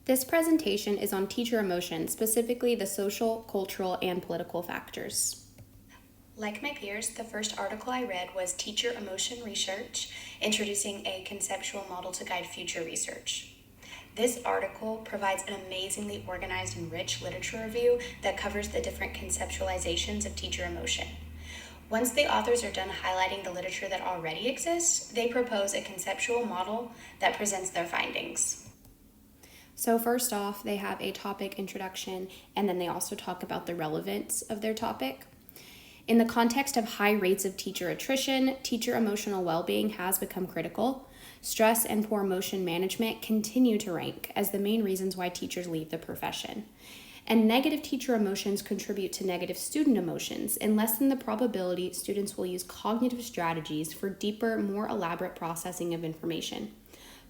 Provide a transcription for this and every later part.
This presentation is on teacher emotion, specifically the social, cultural, and political factors. Like my peers, the first article I read was Teacher Emotion Research, introducing a conceptual model to guide future research. This article provides an amazingly organized and rich literature review that covers the different conceptualizations of teacher emotion. Once the authors are done highlighting the literature that already exists, they propose a conceptual model that presents their findings. So first off, they have a topic introduction, and then they also talk about the relevance of their topic. In the context of high rates of teacher attrition, teacher emotional well-being has become critical. Stress and poor emotion management continue to rank as the main reasons why teachers leave the profession. And negative teacher emotions contribute to negative student emotions and lessen the probability students will use cognitive strategies for deeper, more elaborate processing of information.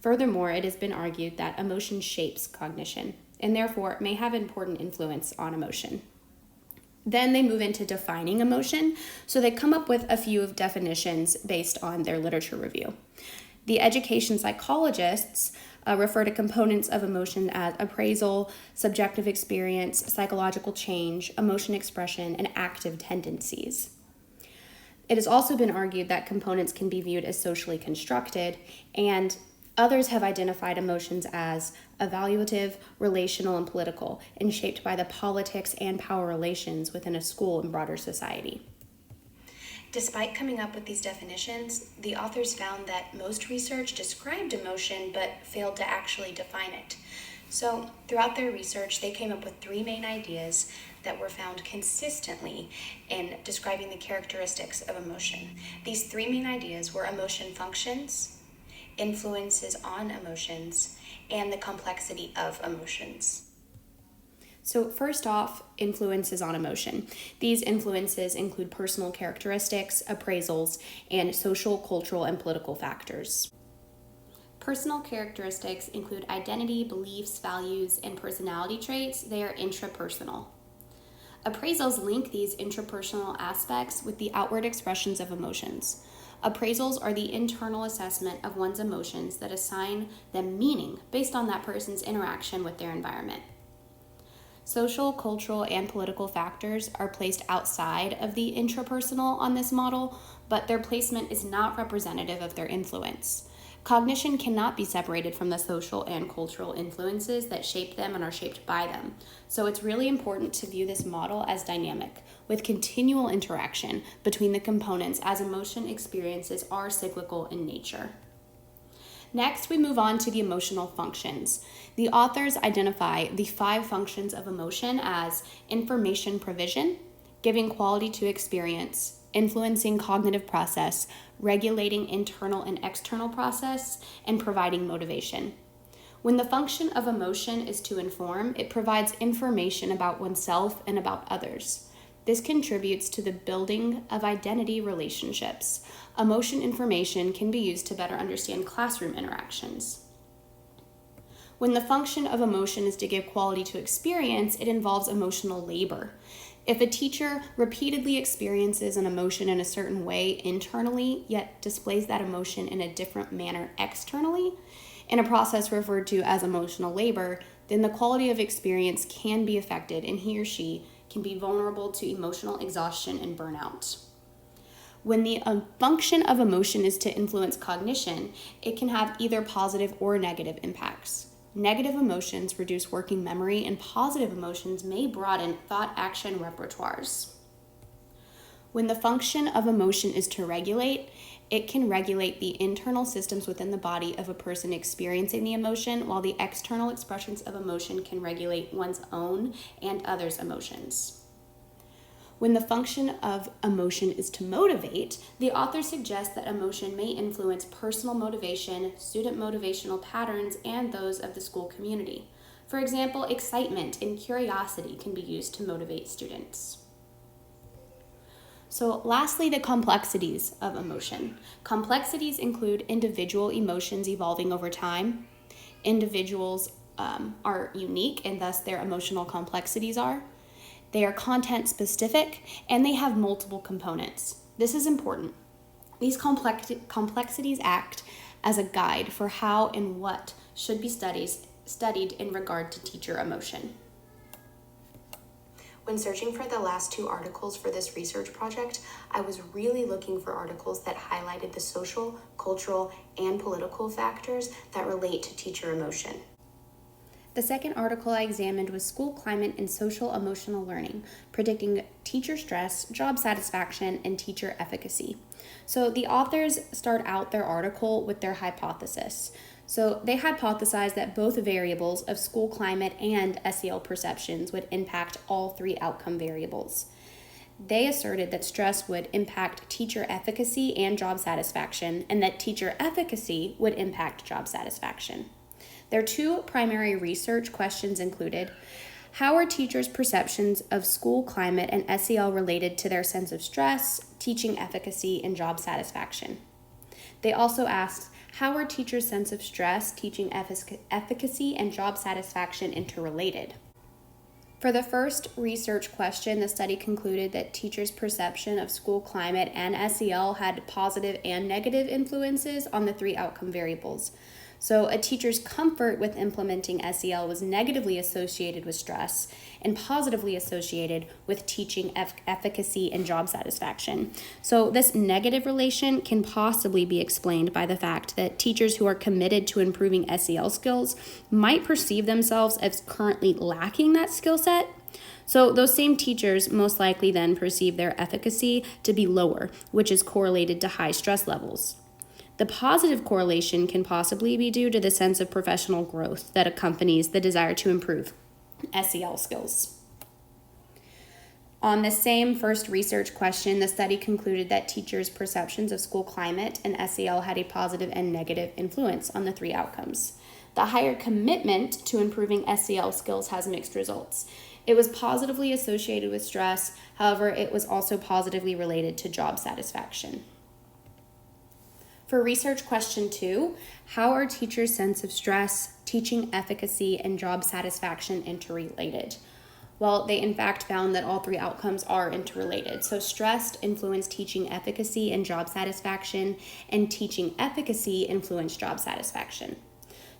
Furthermore, it has been argued that emotion shapes cognition and therefore may have important influence on emotion. Then they move into defining emotion, so they come up with a few of definitions based on their literature review. The education psychologists refer to components of emotion as appraisal, subjective experience, psychological change, emotion expression, and active tendencies. It has also been argued that components can be viewed as socially constructed, and others have identified emotions as evaluative, relational, and political, and shaped by the politics and power relations within a school and broader society. Despite coming up with these definitions, the authors found that most research described emotion but failed to actually define it. So, throughout their research, they came up with three main ideas that were found consistently in describing the characteristics of emotion. These three main ideas were emotion functions, influences on emotions, and the complexity of emotions. So first off, influences on emotion. These influences include personal characteristics, appraisals, and social, cultural, and political factors. Personal characteristics include identity, beliefs, values, and personality traits. They are intrapersonal. Appraisals link these intrapersonal aspects with the outward expressions of emotions. Appraisals are the internal assessment of one's emotions that assign them meaning based on that person's interaction with their environment. Social, cultural, and political factors are placed outside of the intrapersonal on this model, but their placement is not representative of their influence. Cognition cannot be separated from the social and cultural influences that shape them and are shaped by them. So it's really important to view this model as dynamic, with continual interaction between the components as emotion experiences are cyclical in nature. Next, we move on to the emotional functions. The authors identify the 5 functions of emotion as information provision, giving quality to experience, influencing cognitive process, regulating internal and external process, and providing motivation. When the function of emotion is to inform, it provides information about oneself and about others. This contributes to the building of identity relationships. Emotion information can be used to better understand classroom interactions. When the function of emotion is to give quality to experience, it involves emotional labor. If a teacher repeatedly experiences an emotion in a certain way internally, yet displays that emotion in a different manner externally, in a process referred to as emotional labor, then the quality of experience can be affected and he or she can be vulnerable to emotional exhaustion and burnout. When the function of emotion is to influence cognition, it can have either positive or negative impacts. Negative emotions reduce working memory, and positive emotions may broaden thought-action repertoires. When the function of emotion is to regulate, it can regulate the internal systems within the body of a person experiencing the emotion, while the external expressions of emotion can regulate one's own and others' emotions. When the function of emotion is to motivate, the author suggests that emotion may influence personal motivation, student motivational patterns, and those of the school community. For example, excitement and curiosity can be used to motivate students. So lastly, the complexities of emotion. Complexities include individual emotions evolving over time. Individuals are unique and thus their emotional complexities are. They are content specific and they have multiple components. This is important. These complexities act as a guide for how and what should be studied in regard to teacher emotion. When searching for the last 2 articles for this research project, I was really looking for articles that highlighted the social, cultural, and political factors that relate to teacher emotion. The second article I examined was School Climate and Social Emotional Learning, Predicting Teacher Stress, Job Satisfaction, and Teacher Efficacy. So the authors start out their article with their hypothesis. So they hypothesized that both variables of school climate and SEL perceptions would impact all 3 outcome variables. They asserted that stress would impact teacher efficacy and job satisfaction, and that teacher efficacy would impact job satisfaction. Their 2 primary research questions included: how are teachers' perceptions of school climate and SEL related to their sense of stress, teaching efficacy, and job satisfaction? They also asked, how are teachers' sense of stress, teaching efficacy, and job satisfaction interrelated? For the first research question, the study concluded that teachers' perception of school climate and SEL had positive and negative influences on the 3 outcome variables. So a teacher's comfort with implementing SEL was negatively associated with stress and positively associated with teaching efficacy and job satisfaction. So this negative relation can possibly be explained by the fact that teachers who are committed to improving SEL skills might perceive themselves as currently lacking that skill set. So those same teachers most likely then perceive their efficacy to be lower, which is correlated to high stress levels. The positive correlation can possibly be due to the sense of professional growth that accompanies the desire to improve SEL skills. On the same first research question, the study concluded that teachers' perceptions of school climate and SEL had a positive and negative influence on the 3 outcomes. The higher commitment to improving SEL skills has mixed results. It was positively associated with stress, however, it was also positively related to job satisfaction. For research question 2, how are teachers' sense of stress, teaching efficacy, and job satisfaction interrelated? Well, they in fact found that all 3 outcomes are interrelated. So stress influenced teaching efficacy and job satisfaction, and teaching efficacy influenced job satisfaction.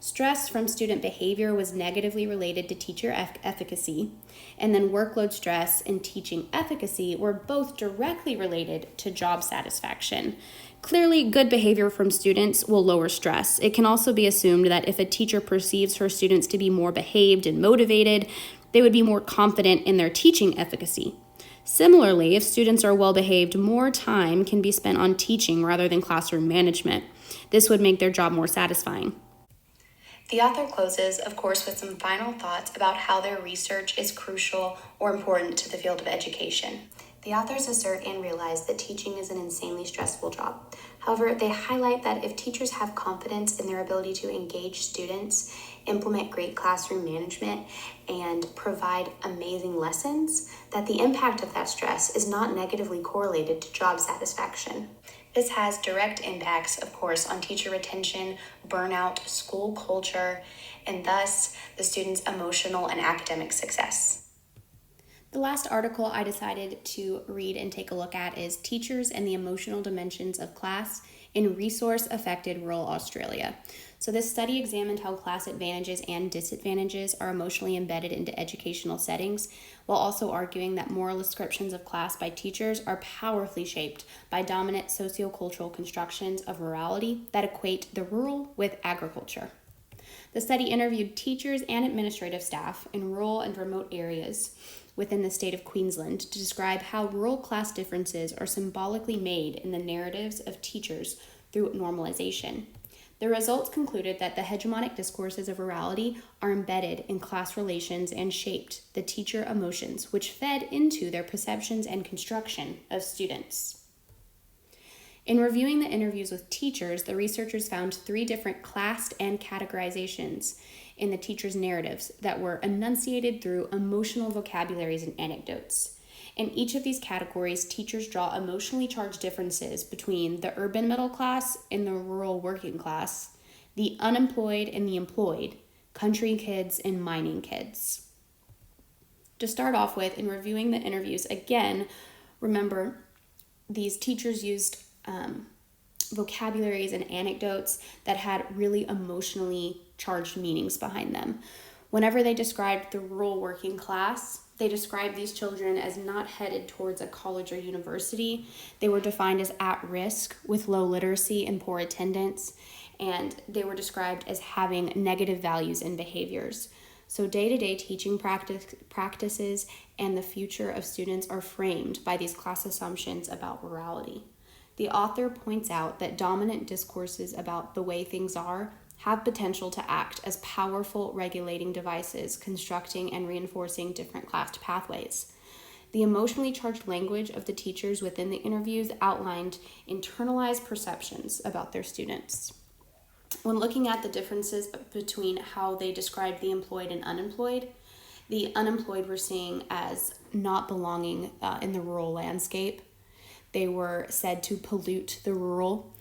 Stress from student behavior was negatively related to teacher efficacy, and then workload stress and teaching efficacy were both directly related to job satisfaction. Clearly, good behavior from students will lower stress. It can also be assumed that if a teacher perceives her students to be more behaved and motivated, they would be more confident in their teaching efficacy. Similarly, if students are well behaved, more time can be spent on teaching rather than classroom management. This would make their job more satisfying. The author closes, of course, with some final thoughts about how their research is crucial or important to the field of education. The authors assert and realize that teaching is an insanely stressful job. However, they highlight that if teachers have confidence in their ability to engage students, implement great classroom management, and provide amazing lessons, that the impact of that stress is not negatively correlated to job satisfaction. This has direct impacts, of course, on teacher retention, burnout, school culture, and thus the students' emotional and academic success. The last article I decided to read and take a look at is Teachers and the Emotional Dimensions of Class in Resource-Affected Rural Australia. So this study examined how class advantages and disadvantages are emotionally embedded into educational settings, while also arguing that moral descriptions of class by teachers are powerfully shaped by dominant sociocultural constructions of rurality that equate the rural with agriculture. The study interviewed teachers and administrative staff in rural and remote areas within the state of Queensland to describe how rural class differences are symbolically made in the narratives of teachers through normalization. The results concluded that the hegemonic discourses of rurality are embedded in class relations and shaped the teacher emotions, which fed into their perceptions and construction of students. In reviewing the interviews with teachers, the researchers found 3 different classed and categorizations in the teachers' narratives that were enunciated through emotional vocabularies and anecdotes. In each of these categories, teachers draw emotionally charged differences between the urban middle class and the rural working class, the unemployed and the employed, country kids and mining kids. To start off with, in reviewing the interviews, again, remember these teachers used vocabularies and anecdotes that had really emotionally charged meanings behind them. Whenever they described the rural working class, they described these children as not headed towards a college or university. They were defined as at risk with low literacy and poor attendance, and they were described as having negative values and behaviors. So day-to-day teaching practices and the future of students are framed by these class assumptions about rurality. The author points out that dominant discourses about the way things are have potential to act as powerful regulating devices, constructing and reinforcing different classed pathways. The emotionally charged language of the teachers within the interviews outlined internalized perceptions about their students. When looking at the differences between how they described the employed and unemployed, the unemployed were seen as not belonging in the rural landscape. They were said to pollute the rural,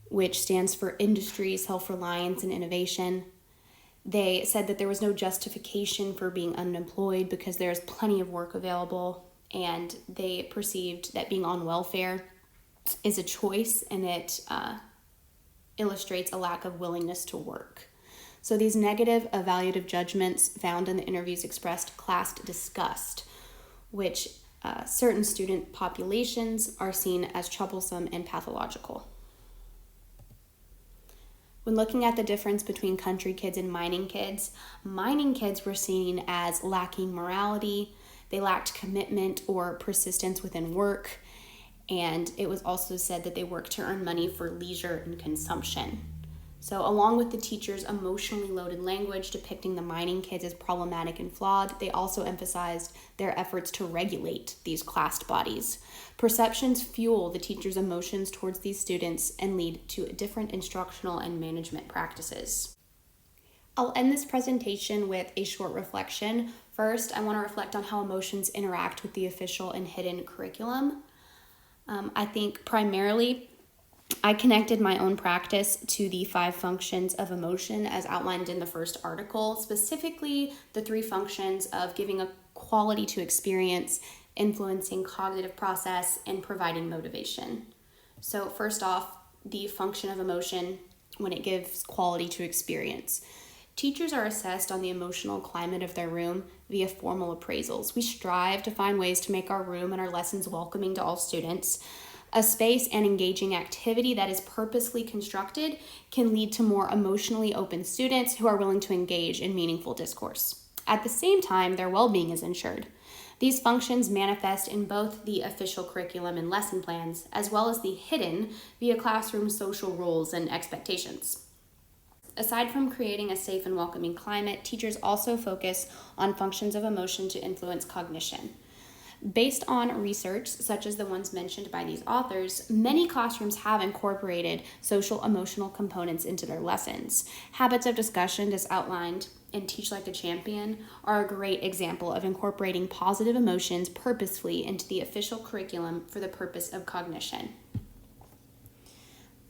which stands for industry, self-reliance, and innovation. They said that there was no justification for being unemployed because there's plenty of work available, and they perceived that being on welfare is a choice, and it illustrates a lack of willingness to work. So these negative evaluative judgments found in the interviews expressed class disgust, which certain student populations are seen as troublesome and pathological. When looking at the difference between country kids and mining kids were seen as lacking morality, they lacked commitment or persistence within work, and it was also said that they worked to earn money for leisure and consumption. So along with the teachers' emotionally loaded language depicting the mining kids as problematic and flawed, they also emphasized their efforts to regulate these classed bodies. Perceptions fuel the teachers' emotions towards these students and lead to different instructional and management practices. I'll end this presentation with a short reflection. First, I want to reflect on how emotions interact with the official and hidden curriculum. I think primarily I connected my own practice to the 5 functions of emotion as outlined in the first article, specifically the 3 functions of giving a quality to experience, influencing cognitive process, and providing motivation. So first off, the function of emotion when it gives quality to experience. Teachers are assessed on the emotional climate of their room via formal appraisals. We strive to find ways to make our room and our lessons welcoming to all students. A space and engaging activity that is purposely constructed can lead to more emotionally open students who are willing to engage in meaningful discourse. At the same time, their well-being is ensured. These functions manifest in both the official curriculum and lesson plans, as well as the hidden via classroom social rules and expectations. Aside from creating a safe and welcoming climate, teachers also focus on functions of emotion to influence cognition. Based on research, such as the ones mentioned by these authors, many classrooms have incorporated social emotional components into their lessons. Habits of discussion, as outlined in Teach Like a Champion, are a great example of incorporating positive emotions purposefully into the official curriculum for the purpose of cognition.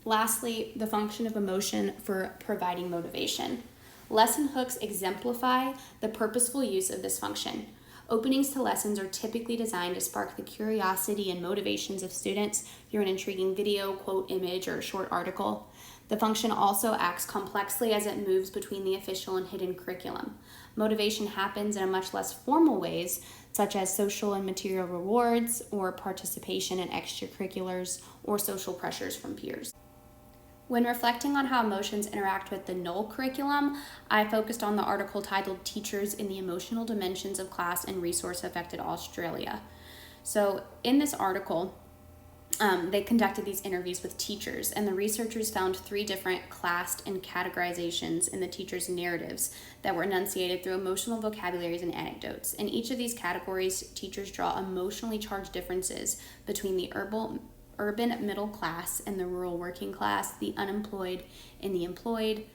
Lastly, the function of emotion for providing motivation. Lesson hooks exemplify the purposeful use of this function. Openings to lessons are typically designed to spark the curiosity and motivations of students through an intriguing video, quote, image, or short article. The function also acts complexly as it moves between the official and hidden curriculum. Motivation happens in a much less formal ways, such as social and material rewards, or participation in extracurriculars, or social pressures from peers. When reflecting on how emotions interact with the null curriculum, I focused on the article titled Teachers in the Emotional Dimensions of Class in Resource-Affected Australia. So in this article, they conducted these interviews with teachers, and the researchers found 3 different classed and categorizations in the teachers' narratives that were enunciated through emotional vocabularies and anecdotes. In each of these categories, teachers draw emotionally charged differences between the urban middle class and the rural working class, the unemployed and the employed,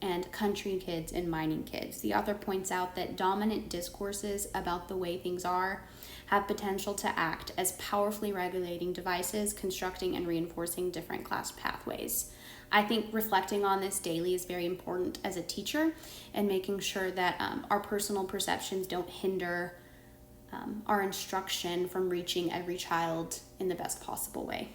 and country kids and mining kids. The author points out that dominant discourses about the way things are have potential to act as powerfully regulating devices, constructing and reinforcing different class pathways. I think reflecting on this daily is very important as a teacher, and making sure that our personal perceptions don't hinder our instruction from reaching every child in the best possible way.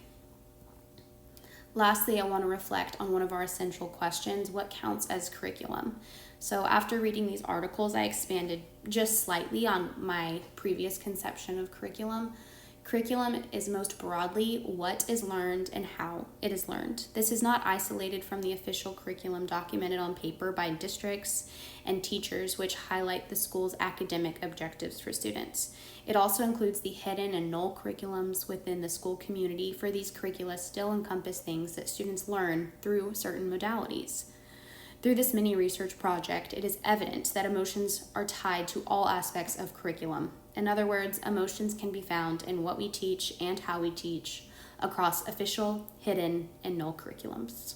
Lastly, I want to reflect on one of our essential questions: what counts as curriculum? So after reading these articles, I expanded just slightly on my previous conception of curriculum. Curriculum is most broadly what is learned and how it is learned. This is not isolated from the official curriculum documented on paper by districts and teachers, which highlight the school's academic objectives for students. It also includes the hidden and null curriculums within the school community, for these curricula still encompass things that students learn through certain modalities. Through this mini research project, it is evident that emotions are tied to all aspects of curriculum. In other words, emotions can be found in what we teach and how we teach across official, hidden, and null curriculums.